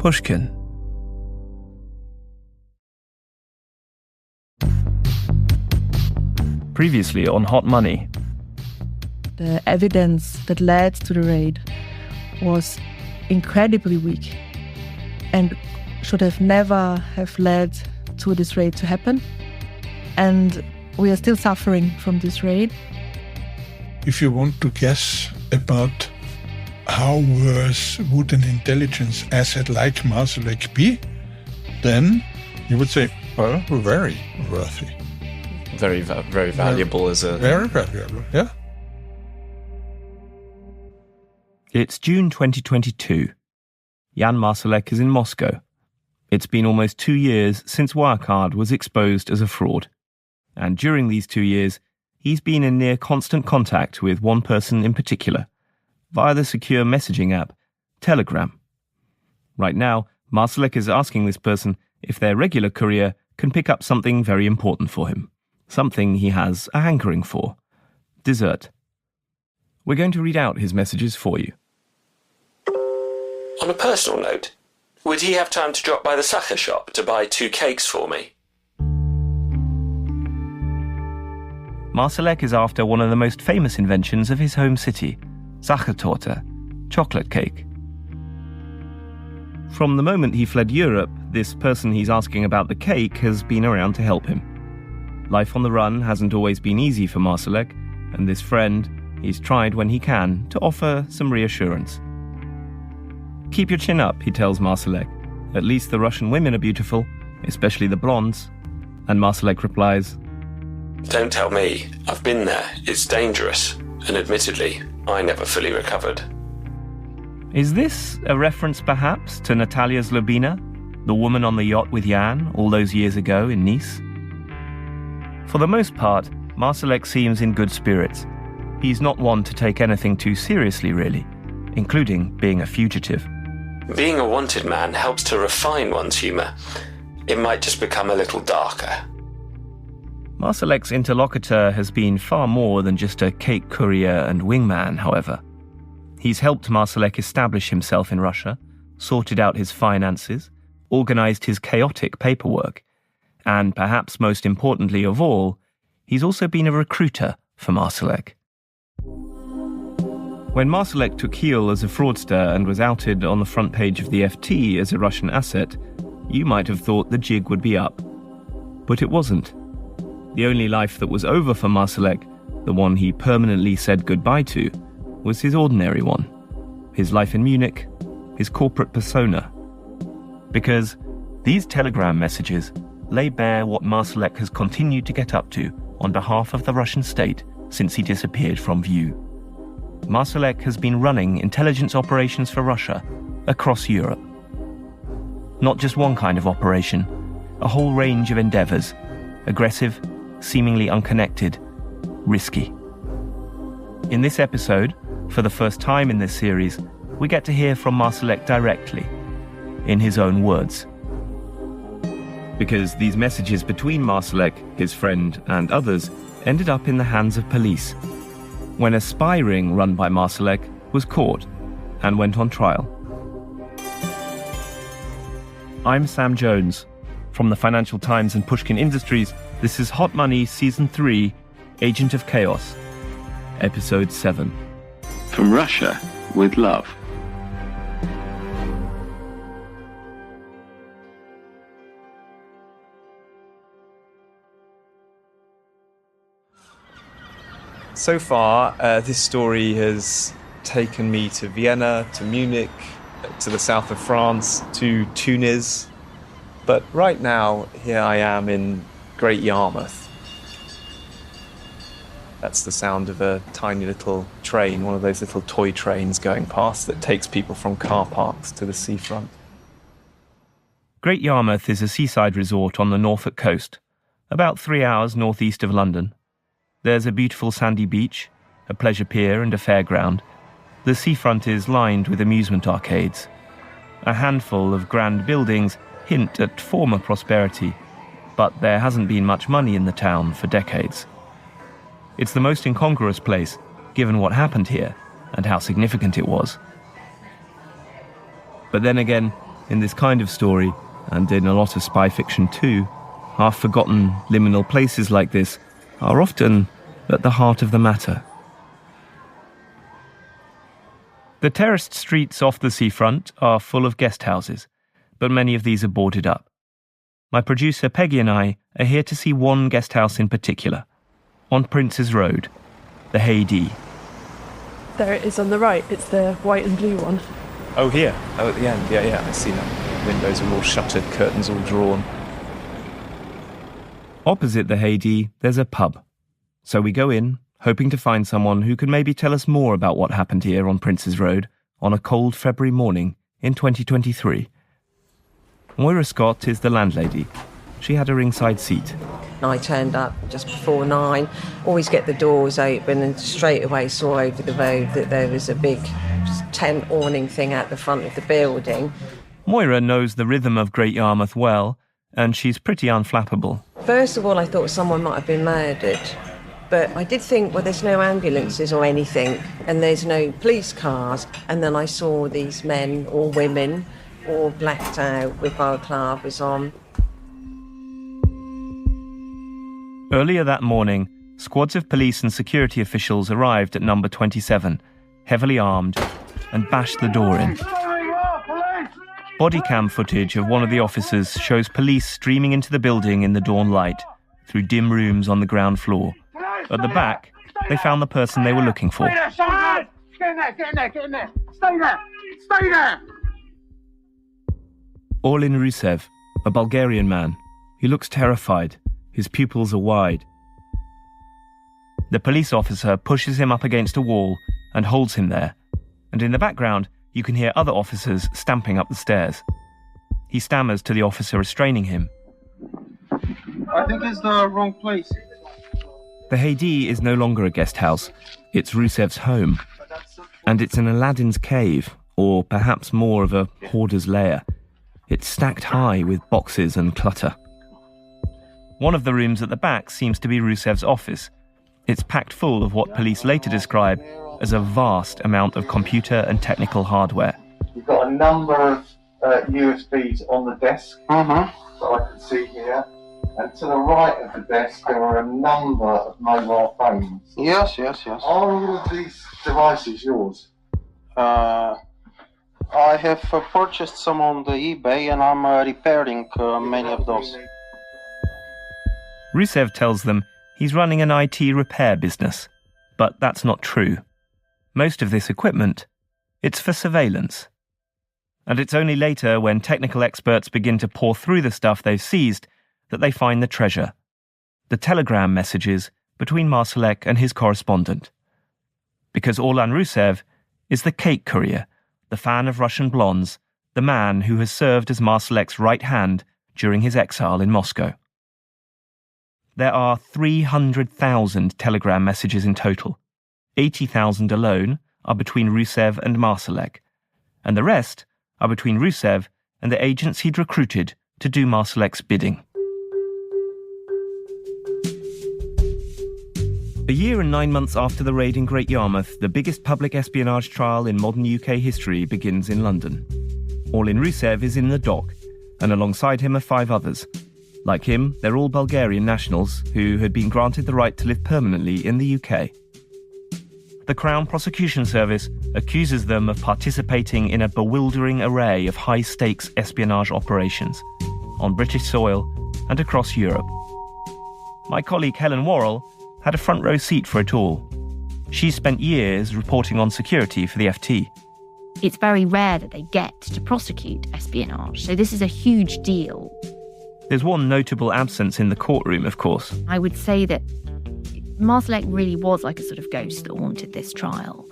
Pushkin. Previously on Hot Money. The evidence that led to the raid was incredibly weak and should have never have led to this raid to happen. And we are still suffering from this raid. If you want to guess about how worse would an intelligence asset like Marsalek be, then you would say, well, very worthy. Very valuable as a... Very valuable, yeah. It's June 2022. Jan Marsalek is in Moscow. It's been almost 2 years since Wirecard was exposed as a fraud. And during these 2 years, he's been in near constant contact with one person in particular, via the secure messaging app, Telegram. Right now, Marsalek is asking this person if their regular courier can pick up something very important for him. Something he has a hankering for. Dessert. We're going to read out his messages for you. On a personal note, would he have time to drop by the Sacher shop to buy 2 cakes for me? Marsalek is after one of the most famous inventions of his home city, Sachertorte, chocolate cake. From the moment he fled Europe, this person he's asking about the cake has been around to help him. Life on the run hasn't always been easy for Marsalek, and this friend, he's tried when he can to offer some reassurance. Keep your chin up, he tells Marsalek. At least the Russian women are beautiful, especially the blondes. And Marsalek replies, Don't tell me. I've been there. It's dangerous. And admittedly, I never fully recovered. Is this a reference perhaps to Natalia's Lubina, the woman on the yacht with Jan all those years ago in Nice? For the most part, Marsalek seems in good spirits. He's not one to take anything too seriously, really, including being a fugitive. Being a wanted man helps to refine one's humour. It might just become a little darker. Marsalek's interlocutor has been far more than just a cake courier and wingman, however. He's helped Marsalek establish himself in Russia, sorted out his finances, organised his chaotic paperwork, and perhaps most importantly of all, he's also been a recruiter for Marsalek. When Marsalek took heel as a fraudster and was outed on the front page of the FT as a Russian asset, you might have thought the jig would be up. But it wasn't. The only life that was over for Marsalek, the one he permanently said goodbye to, was his ordinary one. His life in Munich, his corporate persona. Because these telegram messages lay bare what Marsalek has continued to get up to on behalf of the Russian state since he disappeared from view. Marsalek has been running intelligence operations for Russia across Europe. Not just one kind of operation, a whole range of endeavours, aggressive, seemingly unconnected, risky. In this episode, for the first time in this series, we get to hear from Marsalek directly, in his own words. Because these messages between Marsalek, his friend, and others ended up in the hands of police, when a spy ring run by Marsalek was caught and went on trial. I'm Sam Jones. From the Financial Times and Pushkin Industries, this is Hot Money Season 3, Agent of Chaos, Episode 7. From Russia with love. So far, this story has taken me to Vienna, to Munich, to the south of France, to Tunis. But right now, here I am in Great Yarmouth. That's the sound of a tiny little train, one of those little toy trains going past that takes people from car parks to the seafront. Great Yarmouth is a seaside resort on the Norfolk coast, about 3 hours northeast of London. There's a beautiful sandy beach, a pleasure pier and a fairground. The seafront is lined with amusement arcades. A handful of grand buildings hint at former prosperity, but there hasn't been much money in the town for decades. It's the most incongruous place, given what happened here and how significant it was. But then again, In this kind of story, and in a lot of spy fiction too, half-forgotten liminal places like this are often at the heart of the matter. The terraced streets off the seafront are full of guest houses, but many of these are boarded up. My producer Peggy and I are here to see one guest house in particular, on Prince's Road, the Haydee. There it is on the right. It's the white and blue one. Oh, here. Oh, at the end. Yeah, I see that. Windows are all shuttered, curtains all drawn. Opposite the Haydee, there's a pub. So we go in, hoping to find someone who can maybe tell us more about what happened here on Prince's Road on a cold February morning in 2023. Moira Scott is the landlady. She had a ringside seat. I turned up just before 9, always get the doors open, and straight away saw over the road that there was a big tent awning thing at the front of the building. Moira knows the rhythm of Great Yarmouth well, and she's pretty unflappable. First of all, I thought someone might have been murdered. But I did think, well, there's no ambulances or anything, and there's no police cars. And then I saw these men or women all blacked out with balaclavas on. Earlier that morning, squads of police and security officials arrived at number 27, heavily armed, and bashed the door in. Body cam footage of one of the officers shows police streaming into the building in the dawn light, through dim rooms on the ground floor. At the back, they found the person they were looking for. Get in there! Stay there! Orlin Rusev, a Bulgarian man. He looks terrified. His pupils are wide. The police officer pushes him up against a wall and holds him there. And in the background, you can hear other officers stamping up the stairs. He stammers to the officer restraining him. I think it's the wrong place. The Haydee is no longer a guest house. It's Rusev's home. And it's an Aladdin's cave, or perhaps more of a hoarder's lair. It's stacked high with boxes and clutter. One of the rooms at the back seems to be Rusev's office. It's packed full of what police later describe as a vast amount of computer and technical hardware. You've got a number of USBs on the desk that I can see here. And to the right of the desk, there are a number of mobile phones. Yes. Are all of these devices yours? I have purchased some on the eBay, and I'm repairing many of those. Rusev tells them he's running an IT repair business, but that's not true. Most of this equipment, it's for surveillance. And it's only later, when technical experts begin to pore through the stuff they've seized, that they find the treasure, the telegram messages between Marsalek and his correspondent. Because Orlan Rusev is the cake courier, the fan of Russian blondes, the man who has served as Marsalek's right hand during his exile in Moscow. There are 300,000 telegram messages in total. 80,000 alone are between Rusev and Marsalek, and the rest are between Rusev and the agents he'd recruited to do Marsalek's bidding. A year and 9 months after the raid in Great Yarmouth, the biggest public espionage trial in modern UK history begins in London. Orlin Rusev is in the dock, and alongside him are 5 others. Like him, they're all Bulgarian nationals who had been granted the right to live permanently in the UK. The Crown Prosecution Service accuses them of participating in a bewildering array of high-stakes espionage operations on British soil and across Europe. My colleague Helen Worrell had a front-row seat for it all. She spent years reporting on security for the FT. It's very rare that they get to prosecute espionage, so this is a huge deal. There's one notable absence in the courtroom, of course. I would say that Marsalek really was like a sort of ghost that haunted this trial.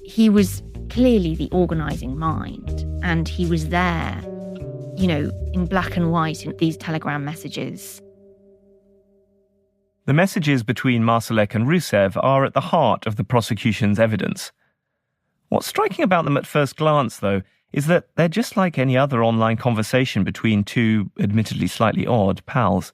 He was clearly the organising mind, and he was there, in black and white in these telegram messages. The messages between Marsalek and Rusev are at the heart of the prosecution's evidence. What's striking about them at first glance, though, is that they're just like any other online conversation between two, admittedly slightly odd, pals.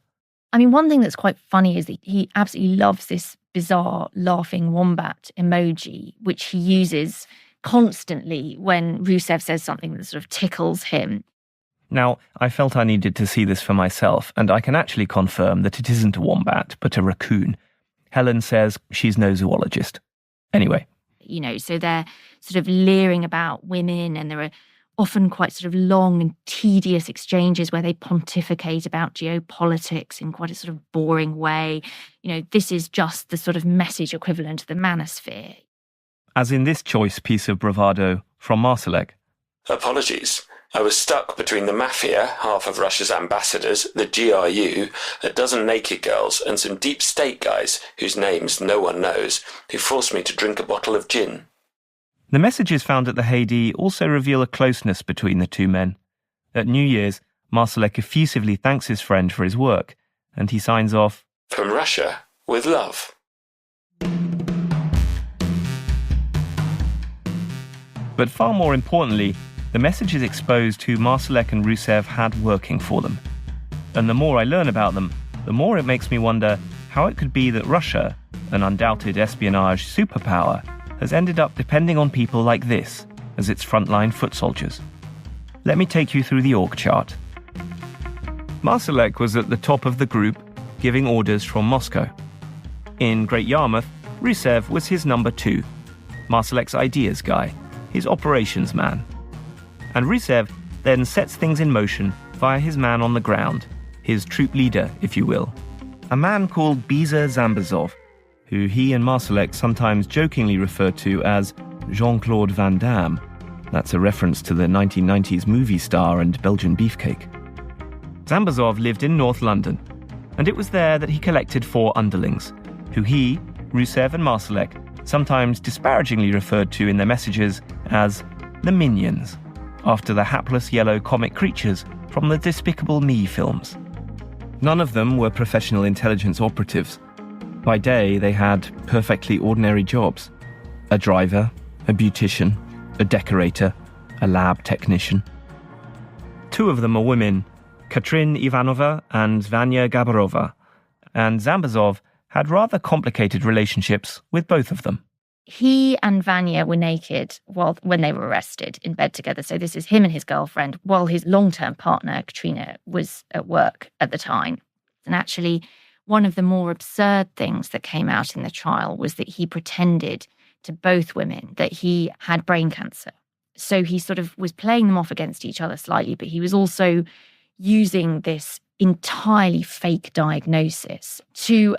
I mean, one thing that's quite funny is that he absolutely loves this bizarre laughing wombat emoji, which he uses constantly when Rusev says something that sort of tickles him. Now, I felt I needed to see this for myself, and I can actually confirm that it isn't a wombat, but a raccoon. Helen says she's no zoologist. Anyway. So they're sort of leering about women, and there are often quite sort of long and tedious exchanges where they pontificate about geopolitics in quite a sort of boring way. This is just the sort of message equivalent to the manosphere. As in this choice piece of bravado from Marsalek. Apologies. I was stuck between the mafia, half of Russia's ambassadors, the GRU, a dozen naked girls, and some deep state guys whose names no one knows, who forced me to drink a bottle of gin. The messages found at the Haiti also reveal a closeness between the two men. At New Year's, Marsalek effusively thanks his friend for his work, and he signs off, "From Russia, with love." But far more importantly, the messages exposed who Marsalek and Rusev had working for them. And the more I learn about them, the more it makes me wonder how it could be that Russia, an undoubted espionage superpower, has ended up depending on people like this as its frontline foot soldiers. Let me take you through the org chart. Marsalek was at the top of the group, giving orders from Moscow. In Great Yarmouth, Rusev was his number 2, Marsalek's ideas guy, his operations man. And Rusev then sets things in motion via his man on the ground, his troop leader, if you will, a man called Biza Zambazov, who he and Marsalek sometimes jokingly refer to as Jean-Claude Van Damme. That's a reference to the 1990s movie star and Belgian beefcake. Zambazov lived in North London, and it was there that he collected 4 underlings, who he, Rusev and Marsalek, sometimes disparagingly referred to in their messages as the Minions, after the hapless yellow comic creatures from the Despicable Me films. None of them were professional intelligence operatives. By day, they had perfectly ordinary jobs. A driver, a beautician, a decorator, a lab technician. 2 of them are women, Katrin Ivanova and Vanya Gabarova, and Zambazov had rather complicated relationships with both of them. He and Vanya were naked when they were arrested in bed together. So this is him and his girlfriend, while his long-term partner, Katrina, was at work at the time. And actually, one of the more absurd things that came out in the trial was that he pretended to both women that he had brain cancer. So he sort of was playing them off against each other slightly, but he was also using this entirely fake diagnosis to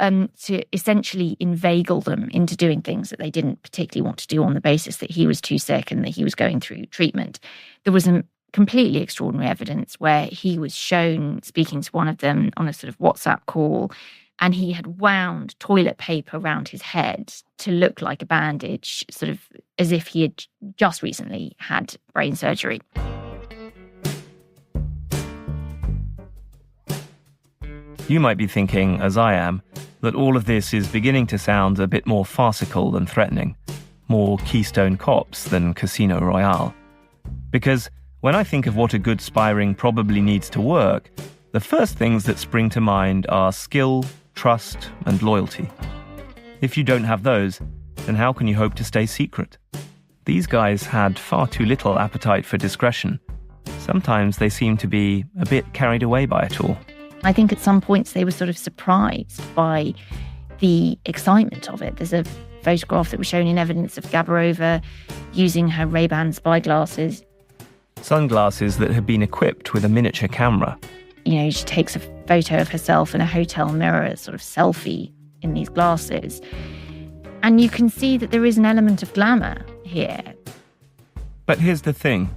essentially inveigle them into doing things that they didn't particularly want to do on the basis that he was too sick and that he was going through treatment. There was some completely extraordinary evidence where he was shown speaking to one of them on a sort of WhatsApp call, and he had wound toilet paper around his head to look like a bandage, sort of as if he had just recently had brain surgery. You might be thinking, as I am, that all of this is beginning to sound a bit more farcical than threatening, more Keystone Cops than Casino Royale. Because when I think of what a good spy ring probably needs to work, the first things that spring to mind are skill, trust, and loyalty. If you don't have those, then how can you hope to stay secret? These guys had far too little appetite for discretion. Sometimes they seemed to be a bit carried away by it all. I think at some points they were sort of surprised by the excitement of it. There's a photograph that was shown in evidence of Gabarova using her Ray-Ban spy glasses. Sunglasses that had been equipped with a miniature camera. She takes a photo of herself in a hotel mirror, a sort of selfie in these glasses. And you can see that there is an element of glamour here. But here's the thing.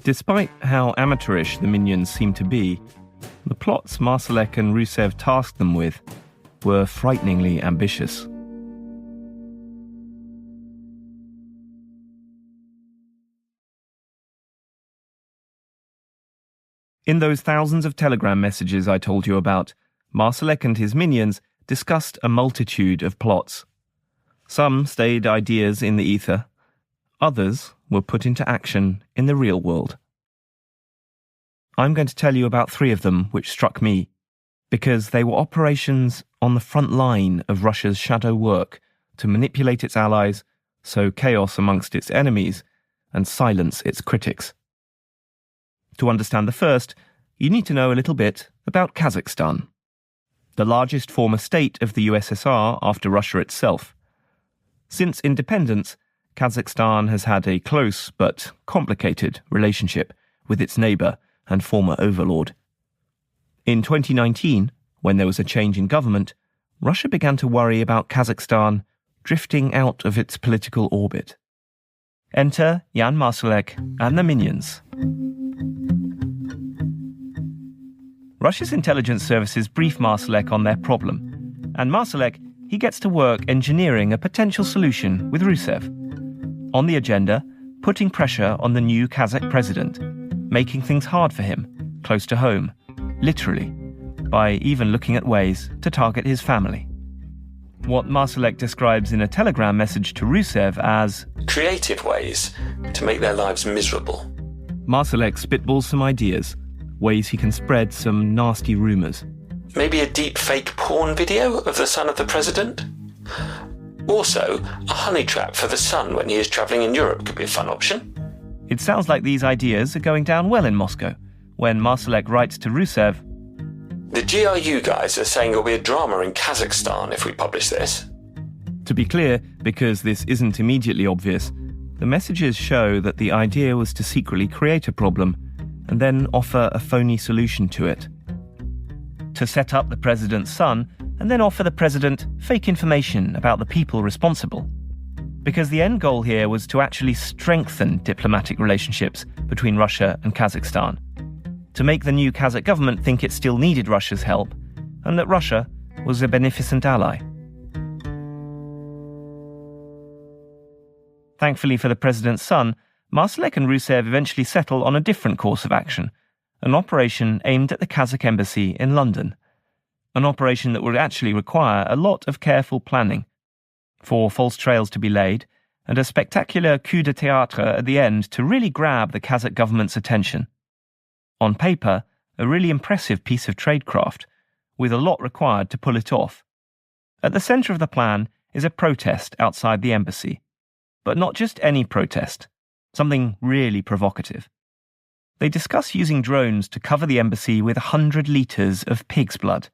Despite how amateurish the Minions seem to be, the plots Marsalek and Rusev tasked them with were frighteningly ambitious. In those thousands of telegram messages I told you about, Marsalek and his minions discussed a multitude of plots. Some stayed ideas in the ether. Others were put into action in the real world. I'm going to tell you about 3 of them which struck me, because they were operations on the front line of Russia's shadow work to manipulate its allies, sow chaos amongst its enemies, and silence its critics. To understand the first, you need to know a little bit about Kazakhstan, the largest former state of the USSR after Russia itself. Since independence, Kazakhstan has had a close but complicated relationship with its neighbour and former overlord. In 2019, when there was a change in government, Russia began to worry about Kazakhstan drifting out of its political orbit. Enter Jan Marsalek and the minions. Russia's intelligence services brief Marsalek on their problem, and Marsalek, he gets to work engineering a potential solution with Rusev. On the agenda, putting pressure on the new Kazakh president, making things hard for him, close to home, literally, by even looking at ways to target his family. What Marsalek describes in a telegram message to Rusev as creative ways to make their lives miserable. Marsalek spitballs some ideas, ways he can spread some nasty rumours. Maybe a deep fake porn video of the son of the president? Also, a honey trap for the son when he is travelling in Europe could be a fun option. It sounds like these ideas are going down well in Moscow, when Marsalek writes to Rusev, "The GRU guys are saying it'll be a drama in Kazakhstan if we publish this." To be clear, because this isn't immediately obvious, the messages show that the idea was to secretly create a problem and then offer a phony solution to it. To set up the president's son and then offer the president fake information about the people responsible. Because the end goal here was to actually strengthen diplomatic relationships between Russia and Kazakhstan, to make the new Kazakh government think it still needed Russia's help and that Russia was a beneficent ally. Thankfully for the president's son, Marsalek and Rusev eventually settle on a different course of action, an operation aimed at the Kazakh embassy in London. An operation that would actually require a lot of careful planning, for false trails to be laid, and a spectacular coup de théâtre at the end to really grab the Kazakh government's attention. On paper, a really impressive piece of tradecraft, with a lot required to pull it off. At the centre of the plan is a protest outside the embassy. But not just any protest, something really provocative. They discuss using drones to cover the embassy with 100 litres of pig's blood.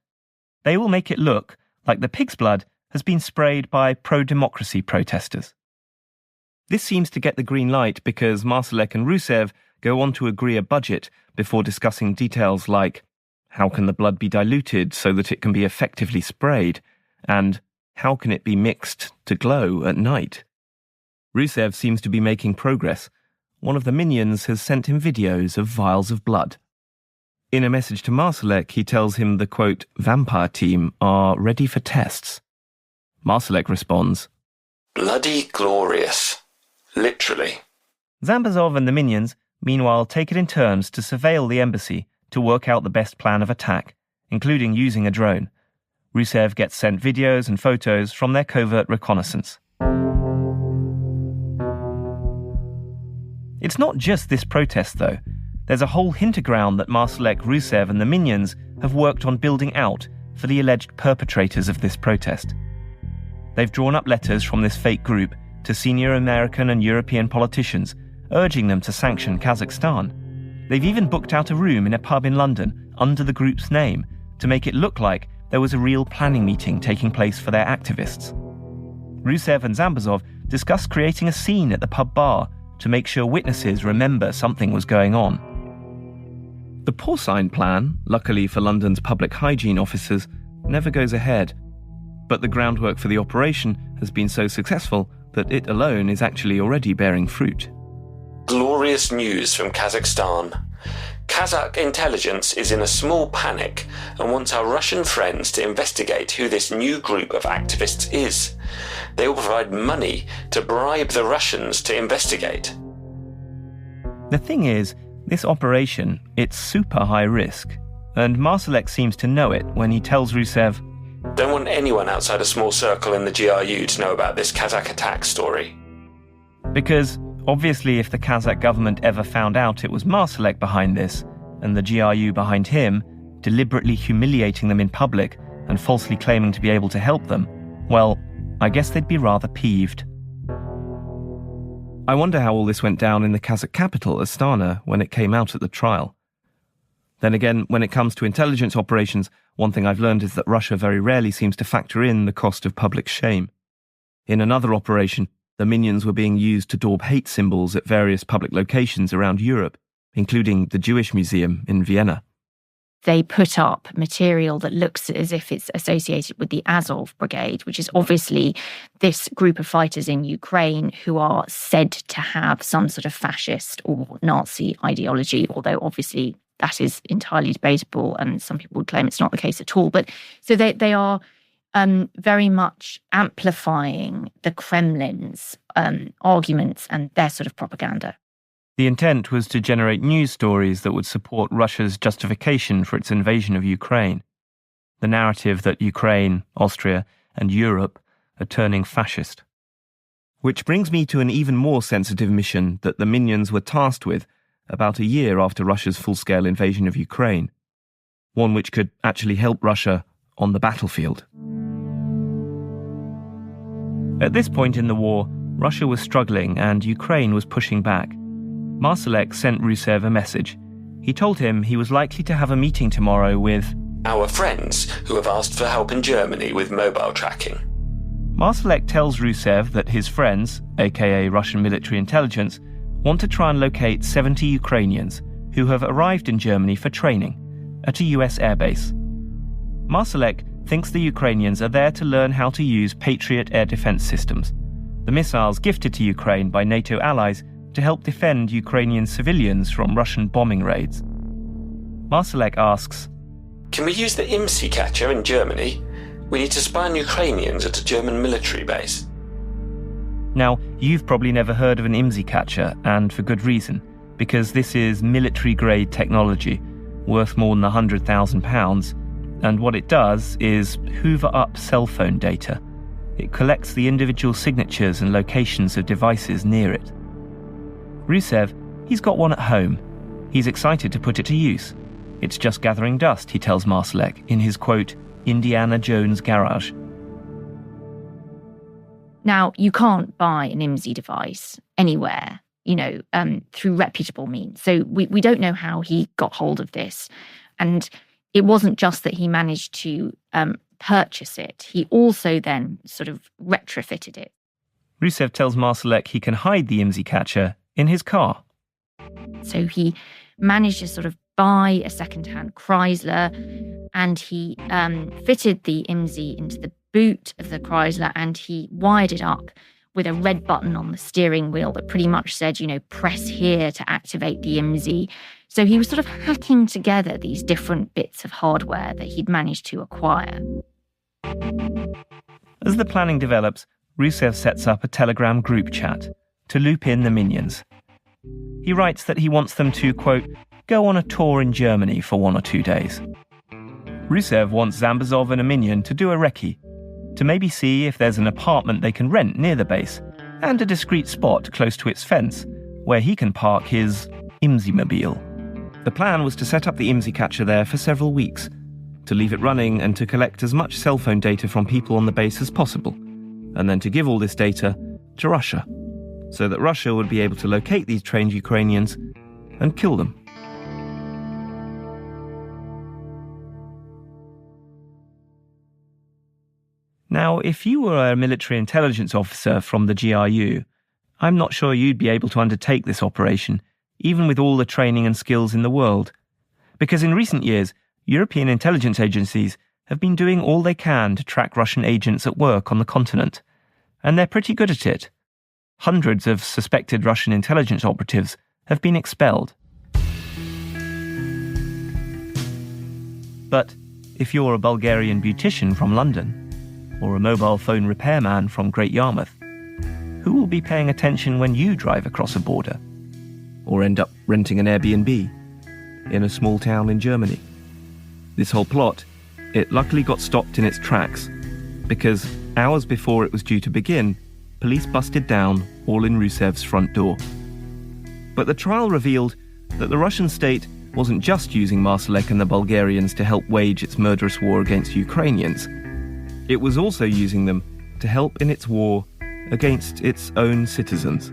They will make it look like the pig's blood has been sprayed by pro-democracy protesters. This seems to get the green light because Marsalek and Rusev go on to agree a budget before discussing details like how can the blood be diluted so that it can be effectively sprayed, and how can it be mixed to glow at night. Rusev seems to be making progress. One of the minions has sent him videos of vials of blood. In a message to Marsalek, he tells him the, quote, vampire team are ready for tests. Marsalek responds, "Bloody glorious. Literally." Zambazov and the minions, meanwhile, take it in turns to surveil the embassy to work out the best plan of attack, including using a drone. Rusev gets sent videos and photos from their covert reconnaissance. It's not just this protest, though. There's a whole hinterground that Marsalek, Rusev and the minions have worked on building out for the alleged perpetrators of this protest. They've drawn up letters from this fake group to senior American and European politicians, urging them to sanction Kazakhstan. They've even booked out a room in a pub in London under the group's name to make it look like there was a real planning meeting taking place for their activists. Rusev and Zambazov discussed creating a scene at the pub bar to make sure witnesses remember something was going on. The porcine plan, luckily for London's public hygiene officers, never goes ahead. But the groundwork for the operation has been so successful that it alone is actually already bearing fruit. Glorious news from Kazakhstan. Kazakh intelligence is in a small panic and wants our Russian friends to investigate who this new group of activists is. They will provide money to bribe the Russians to investigate. The thing is, this operation, it's super high risk, and Marsalek seems to know it when he tells Rusev, "Don't want anyone outside a small circle in the GRU to know about this Kazakh attack story." Because obviously if the Kazakh government ever found out it was Marsalek behind this, and the GRU behind him, deliberately humiliating them in public and falsely claiming to be able to help them, well, I guess they'd be rather peeved. I wonder how all this went down in the Kazakh capital, Astana, when it came out at the trial. Then again, when it comes to intelligence operations, one thing I've learned is that Russia very rarely seems to factor in the cost of public shame. In another operation, the minions were being used to daub hate symbols at various public locations around Europe, including the Jewish Museum in Vienna. They put up material that looks as if it's associated with the Azov Brigade, which is obviously this group of fighters in Ukraine who are said to have some sort of fascist or Nazi ideology, although obviously that is entirely debatable and some people would claim it's not the case at all. But so they are very much amplifying the Kremlin's arguments and their sort of propaganda. The intent was to generate news stories that would support Russia's justification for its invasion of Ukraine. The narrative that Ukraine, Austria, and Europe are turning fascist. Which brings me to an even more sensitive mission that the minions were tasked with about a year after Russia's full-scale invasion of Ukraine. One which could actually help Russia on the battlefield. At this point in the war, Russia was struggling and Ukraine was pushing back. Marsalek sent Rusev a message. He told him he was likely to have a meeting tomorrow with our friends who have asked for help in Germany with mobile tracking. Marsalek tells Rusev that his friends, aka Russian military intelligence, want to try and locate 70 Ukrainians who have arrived in Germany for training at a US airbase. Marsalek thinks the Ukrainians are there to learn how to use Patriot air defense systems, the missiles gifted to Ukraine by NATO allies to help defend Ukrainian civilians from Russian bombing raids. Marsalek asks, can we use the IMSI catcher in Germany? We need to spy on Ukrainians at a German military base. Now, you've probably never heard of an IMSI catcher, and for good reason, because this is military-grade technology, worth more than £100,000, and what it does is hoover up cell phone data. It collects the individual signatures and locations of devices near it. Rusev, he's got one at home. He's excited to put it to use. It's just gathering dust, he tells Marsalek in his, quote, Indiana Jones garage. Now, you can't buy an IMSI device anywhere, through reputable means. So we don't know how he got hold of this. And it wasn't just that he managed to purchase it. He also then sort of retrofitted it. Rusev tells Marsalek he can hide the IMSI catcher in his car. So he managed to sort of buy a second-hand Chrysler, and he fitted the IMSI into the boot of the Chrysler, and he wired it up with a red button on the steering wheel that pretty much said, press here to activate the IMSI. So he was sort of hacking together these different bits of hardware that he'd managed to acquire. As the planning develops, Rusev sets up a Telegram group chat to loop in the minions. He writes that he wants them to, quote, go on a tour in Germany for 1 or 2 days. Rusev wants Zambazov and a minion to do a recce, to maybe see if there's an apartment they can rent near the base, and a discreet spot close to its fence, where he can park his IMSI-mobile. The plan was to set up the IMSI catcher there for several weeks, to leave it running and to collect as much cell phone data from people on the base as possible, and then to give all this data to Russia, so that Russia would be able to locate these trained Ukrainians and kill them. Now, if you were a military intelligence officer from the GRU, I'm not sure you'd be able to undertake this operation, even with all the training and skills in the world. Because in recent years, European intelligence agencies have been doing all they can to track Russian agents at work on the continent, and they're pretty good at it. Hundreds of suspected Russian intelligence operatives have been expelled. But if you're a Bulgarian beautician from London, or a mobile phone repairman from Great Yarmouth, who will be paying attention when you drive across a border, or end up renting an Airbnb in a small town in Germany? This whole plot, it luckily got stopped in its tracks, because hours before it was due to begin, police busted down all in Rusev's front door. But the trial revealed that the Russian state wasn't just using Marsalek and the Bulgarians to help wage its murderous war against Ukrainians. It was also using them to help in its war against its own citizens.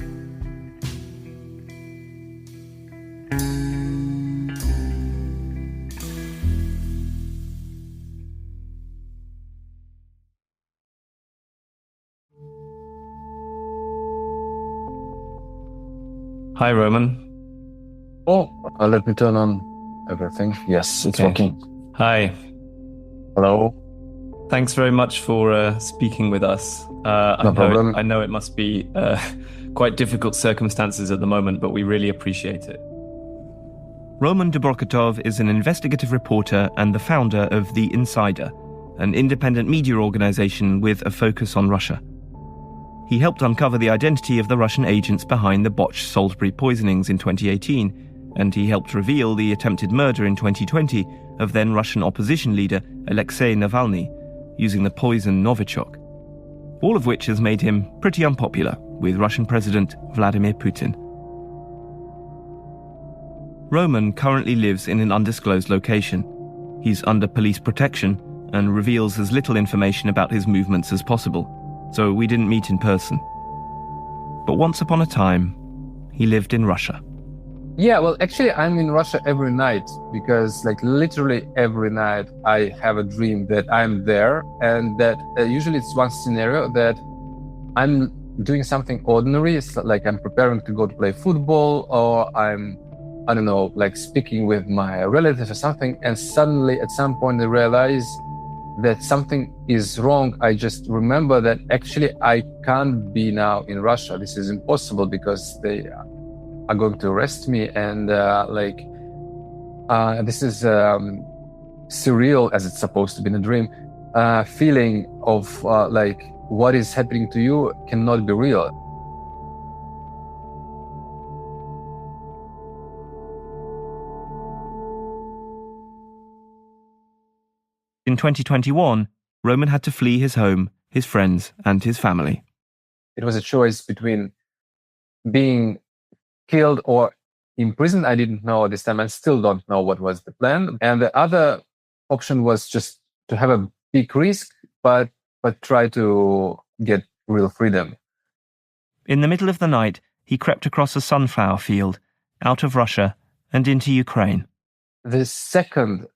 Hi, Roman. Oh, let me turn on everything. Yes, it's working. Hi. Hello. Thanks very much for speaking with us. No problem. I know it must be quite difficult circumstances at the moment, but we really appreciate it. Roman Dobrokotov is an investigative reporter and the founder of The Insider, an independent media organization with a focus on Russia. He helped uncover the identity of the Russian agents behind the botched Salisbury poisonings in 2018, and he helped reveal the attempted murder in 2020 of then Russian opposition leader Alexei Navalny, using the poison Novichok. All of which has made him pretty unpopular with Russian President Vladimir Putin. Roman currently lives in an undisclosed location. He's under police protection and reveals as little information about his movements as possible, so we didn't meet in person. But once upon a time, he lived in Russia. Yeah, well, actually, I'm in Russia every night because, literally every night, I have a dream that I'm there, and that usually it's one scenario that I'm doing something ordinary. It's like I'm preparing to go to play football, or I'm, speaking with my relatives or something, and suddenly at some point I realize that something is wrong. I just remember that actually I can't be now in Russia. This is impossible because they are going to arrest me, and this is surreal, as it's supposed to be in a dream. Feeling of what is happening to you cannot be real. In 2021, Roman had to flee his home, his friends, and his family. It was a choice between being killed or imprisoned. I didn't know at this time. I still don't know what was the plan. And the other option was just to have a big risk, but try to get real freedom. In the middle of the night, he crept across a sunflower field, out of Russia and into Ukraine. The second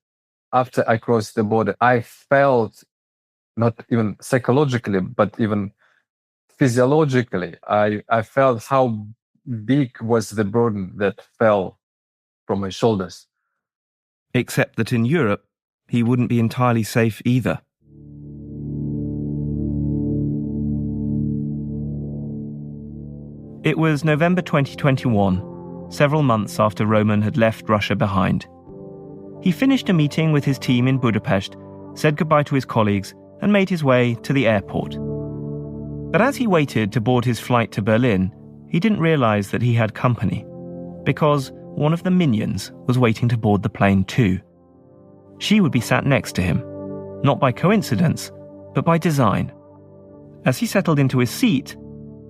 after I crossed the border, I felt, not even psychologically, but even physiologically, I felt how big was the burden that fell from my shoulders. Except that in Europe, he wouldn't be entirely safe either. It was November 2021, several months after Roman had left Russia behind. He finished a meeting with his team in Budapest, said goodbye to his colleagues, and made his way to the airport. But as he waited to board his flight to Berlin, he didn't realize that he had company, because one of the minions was waiting to board the plane too. She would be sat next to him, not by coincidence, but by design. As he settled into his seat,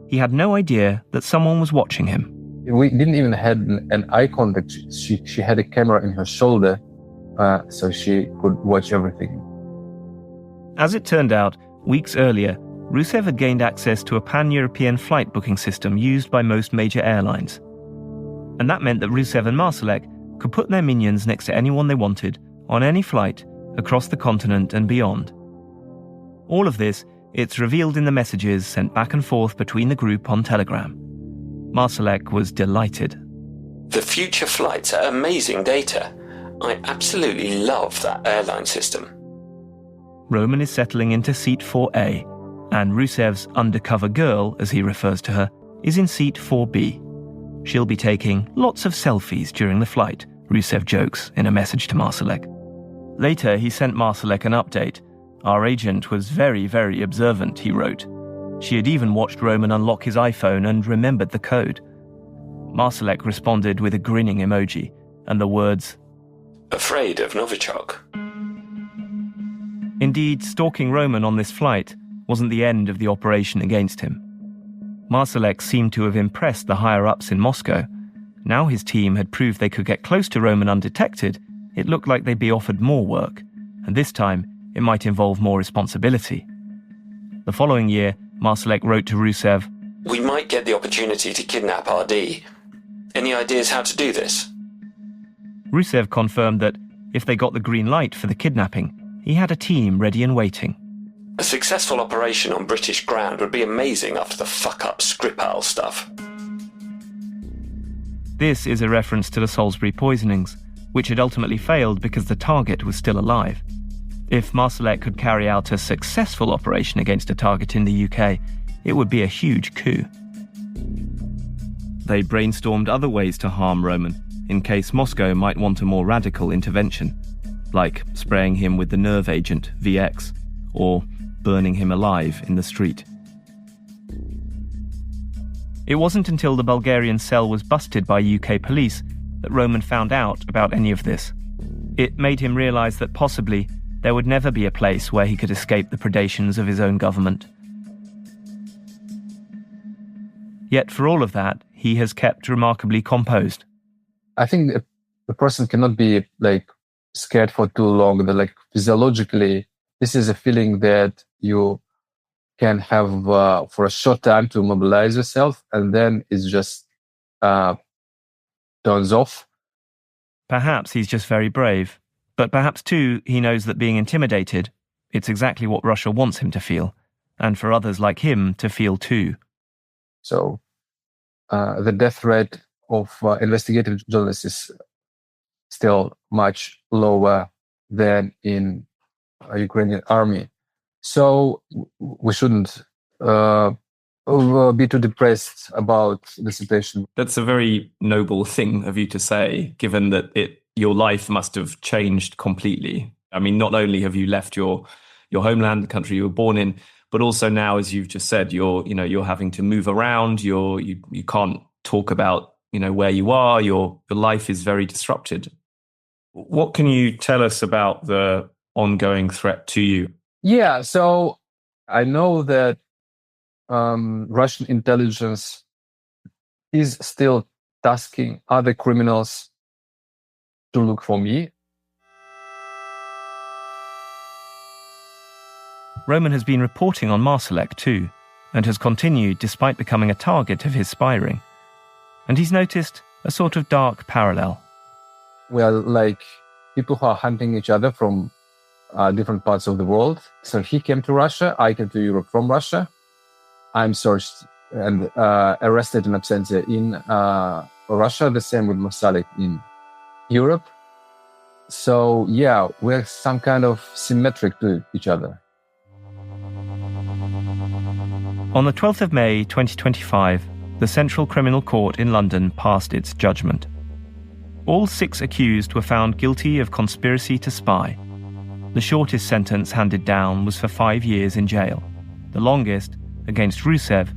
he had no idea that someone was watching him. We didn't even have an eye contact. She had a camera in her shoulder, so she could watch everything. As it turned out, weeks earlier, Rusev had gained access to a pan-European flight booking system used by most major airlines. And that meant that Rusev and Marsalek could put their minions next to anyone they wanted, on any flight, across the continent and beyond. All of this, it's revealed in the messages sent back and forth between the group on Telegram. Marsalek was delighted. The future flights are amazing data. I absolutely love that airline system. Roman is settling into seat 4A, and Rusev's undercover girl, as he refers to her, is in seat 4B. She'll be taking lots of selfies during the flight, Rusev jokes in a message to Marsalek. Later, he sent Marsalek an update. Our agent was very, very observant, he wrote. She had even watched Roman unlock his iPhone and remembered the code. Marsalek responded with a grinning emoji and the words, "Afraid of Novichok." Indeed, stalking Roman on this flight wasn't the end of the operation against him. Marsalek seemed to have impressed the higher-ups in Moscow. Now his team had proved they could get close to Roman undetected, it looked like they'd be offered more work, and this time it might involve more responsibility. The following year, Marsalek wrote to Rusev, "We might get the opportunity to kidnap RD. Any ideas how to do this?" Rusev confirmed that if they got the green light for the kidnapping, he had a team ready and waiting. A successful operation on British ground would be amazing after the fuck-up Skripal stuff. This is a reference to the Salisbury poisonings, which had ultimately failed because the target was still alive. If Marsalek could carry out a successful operation against a target in the UK, it would be a huge coup. They brainstormed other ways to harm Roman, in case Moscow might want a more radical intervention, like spraying him with the nerve agent VX, or burning him alive in the street. It wasn't until the Bulgarian cell was busted by UK police that Roman found out about any of this. It made him realise that possibly there would never be a place where he could escape the predations of his own government. Yet for all of that, he has kept remarkably composed. I think a person cannot be scared for too long. That physiologically, this is a feeling that you can have for a short time to mobilize yourself, and then it just turns off. Perhaps he's just very brave. But perhaps, too, he knows that being intimidated, it's exactly what Russia wants him to feel, and for others like him to feel too. So the death rate of investigative journalists is still much lower than in Ukrainian army. So we shouldn't be too depressed about the situation. That's a very noble thing of you to say, given that your life must have changed completely. I mean, not only have you left your homeland, the country you were born in, but also now, as you've just said, you're having to move around. You can't talk about where you are. Your life is very disrupted. What can you tell us about the ongoing threat to you? Yeah, so I know that Russian intelligence is still tasking other criminals to look for me. Roman has been reporting on Marsalek too, and has continued despite becoming a target of his spying. And he's noticed a sort of dark parallel. We are like people who are hunting each other from different parts of the world. So he came to Russia, I came to Europe from Russia. I'm searched and arrested in absentia in Russia, the same with Marsalek in Europe. So yeah, we're some kind of symmetric to each other. On the 12th of May 2025, the Central Criminal Court in London passed its judgment. All 6 accused were found guilty of conspiracy to spy. The shortest sentence handed down was for 5 years in jail. The longest, against Rusev,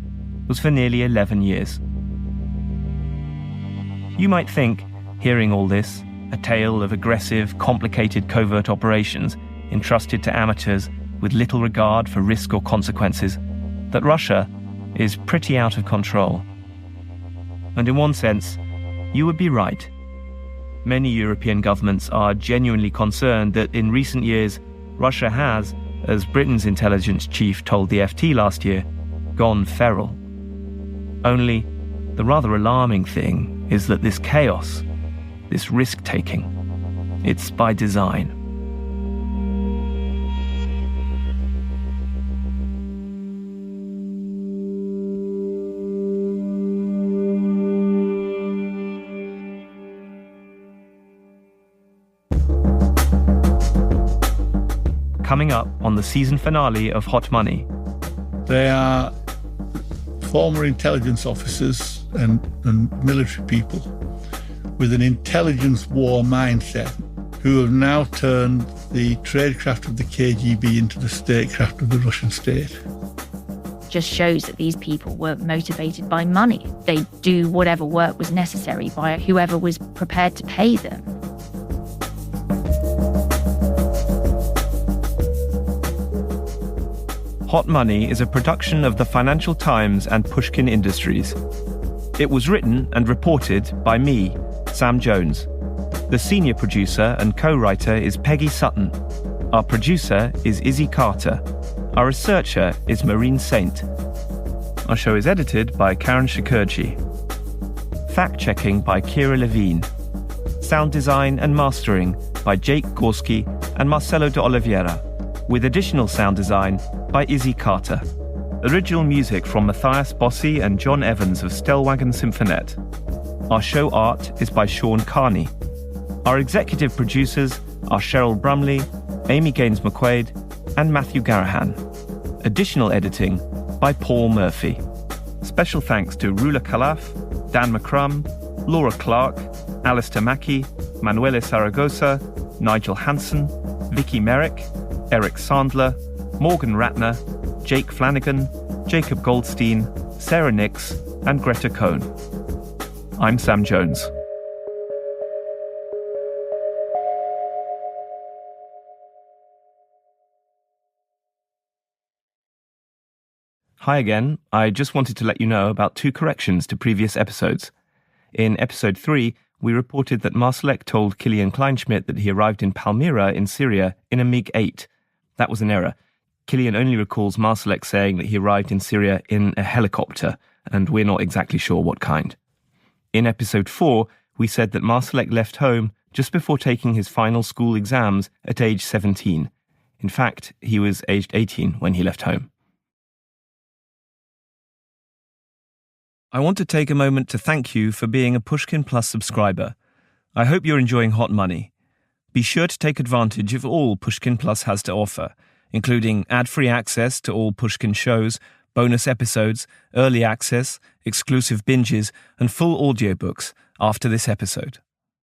was for nearly 11 years. You might think, hearing all this, a tale of aggressive, complicated covert operations entrusted to amateurs with little regard for risk or consequences, that Russia is pretty out of control. And in one sense, you would be right. Many European governments are genuinely concerned that in recent years, Russia has, as Britain's intelligence chief told the FT last year, gone feral. Only, the rather alarming thing is that this chaos, this risk-taking, it's by design. Coming up on the season finale of Hot Money. They are former intelligence officers and military people with an intelligence war mindset who have now turned the tradecraft of the KGB into the statecraft of the Russian state. Just shows that these people were motivated by money. They'd do whatever work was necessary by whoever was prepared to pay them. Hot Money is a production of the Financial Times and Pushkin Industries. It was written and reported by me, Sam Jones. The senior producer and co-writer is Peggy Sutton. Our producer is Izzy Carter. Our researcher is Maureen Saint. Our show is edited by Karen Shakurji. Fact-checking by Kira Levine. Sound design and mastering by Jake Gorski and Marcelo de Oliveira, with additional sound design by Izzy Carter. Original music from Matthias Bossi and John Evans of Stellwagen Symphonette. Our show art is by Sean Carney. Our executive producers are Cheryl Brumley, Amy Gaines-McQuaid, and Matthew Garahan. Additional editing by Paul Murphy. Special thanks to Rula Khalaf, Dan McCrum, Laura Clark, Alistair Mackey, Manuele Saragosa, Nigel Hansen, Vicky Merrick, Eric Sandler, Morgan Ratner, Jake Flanagan, Jacob Goldstein, Sarah Nix, and Greta Cohn. I'm Sam Jones. Hi again. I just wanted to let you know about 2 corrections to previous episodes. In episode 3, we reported that Marsalek told Kilian Kleinschmidt that he arrived in Palmyra in Syria in a MiG-8. That was an error. Kilian only recalls Marsalek saying that he arrived in Syria in a helicopter, and we're not exactly sure what kind. In episode 4, we said that Marsalek left home just before taking his final school exams at age 17. In fact, he was aged 18 when he left home. I want to take a moment to thank you for being a Pushkin Plus subscriber. I hope you're enjoying hot money. Be sure to take advantage of all Pushkin Plus has to offer, including ad-free access to all Pushkin shows, bonus episodes, early access, exclusive binges, and full audiobooks after this episode.